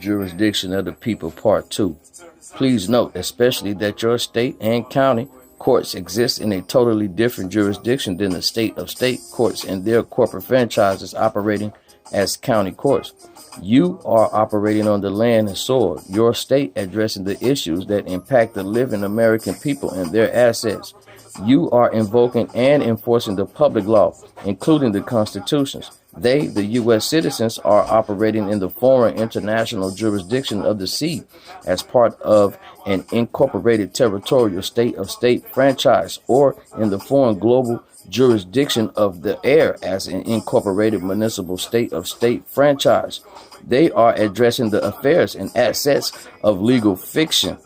Jurisdiction of the People, Part 2. Please note, especially that your state and county courts exist in a totally different jurisdiction than the state courts and their corporate franchises operating as county courts. You are operating on the land and soil, your state addressing the issues that impact the living American people and their assets. You are invoking and enforcing the public law, including the constitutions. They, the U.S. citizens, are operating in the foreign international jurisdiction of the sea as part of an incorporated territorial state franchise, or in the foreign global jurisdiction of the air as an incorporated municipal state franchise. They are addressing the affairs and assets of legal fiction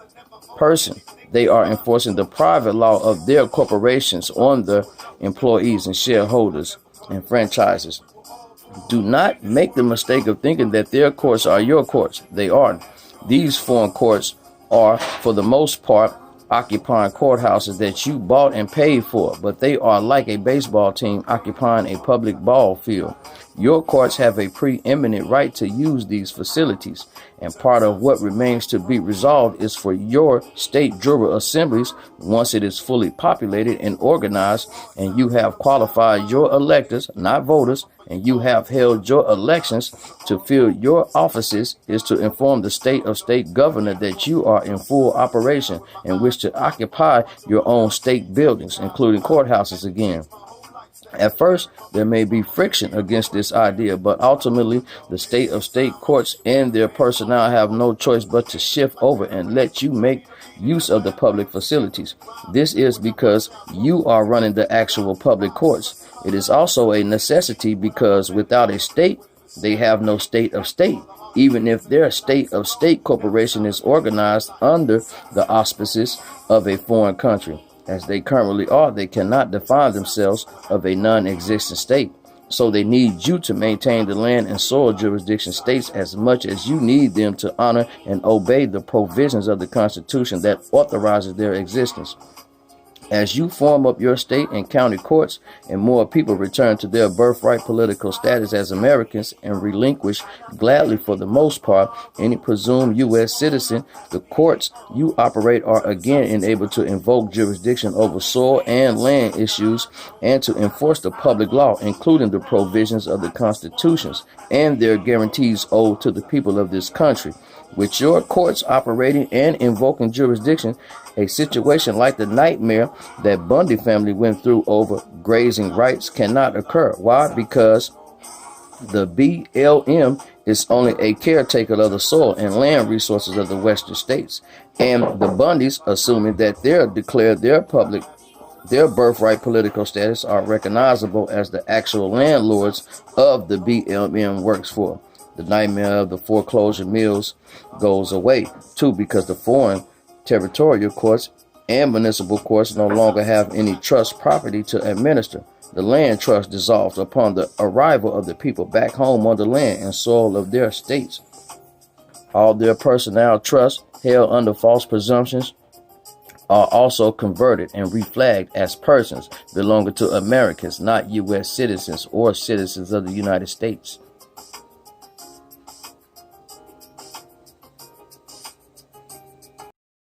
person. They are enforcing the private law of their corporations on the employees and shareholders and franchises. Do not make the mistake of thinking that their courts are your courts. They aren't. These foreign courts are, for the most part, occupying courthouses that you bought and paid for, but they are like a baseball team occupying a public ball field. Your courts have a preeminent right to use these facilities, and part of what remains to be resolved is for your state juror assemblies, once it is fully populated and organized, and you have qualified your electors, not voters, and you have held your elections to fill your offices, is to inform the state governor that you are in full operation and wish to occupy your own state buildings, including courthouses again. At first, there may be friction against this idea, but ultimately, the state courts and their personnel have no choice but to shift over and let you make use of the public facilities. This is because you are running the actual public courts. It is also a necessity because without a state, they have no state, even if their state corporation is organized under the auspices of a foreign country. As they currently are, they cannot define themselves of a non-existent state. So they need you to maintain the land and soil jurisdiction states as much as you need them to honor and obey the provisions of the Constitution that authorizes their existence. As you form up your state and county courts and more people return to their birthright political status as Americans and relinquish gladly, for the most part, any presumed U.S. citizen, the courts you operate are again enabled to invoke jurisdiction over soil and land issues and to enforce the public law, including the provisions of the constitutions and their guarantees owed to the people of this country. With your courts operating and invoking jurisdiction, a situation like the nightmare that Bundy family went through over grazing rights cannot occur. Why? Because the BLM is only a caretaker of the soil and land resources of the western states. And the Bundys, assuming that they're declared their birthright political status, are recognizable as the actual landlords of the BLM works for. The nightmare of the foreclosure mills goes away, too, because the foreign territorial courts and municipal courts no longer have any trust property to administer. The land trust dissolves upon the arrival of the people back home on the land and soil of their states. All their personnel trusts held under false presumptions are also converted and reflagged as persons belonging to Americans, not U.S. citizens or citizens of the United States.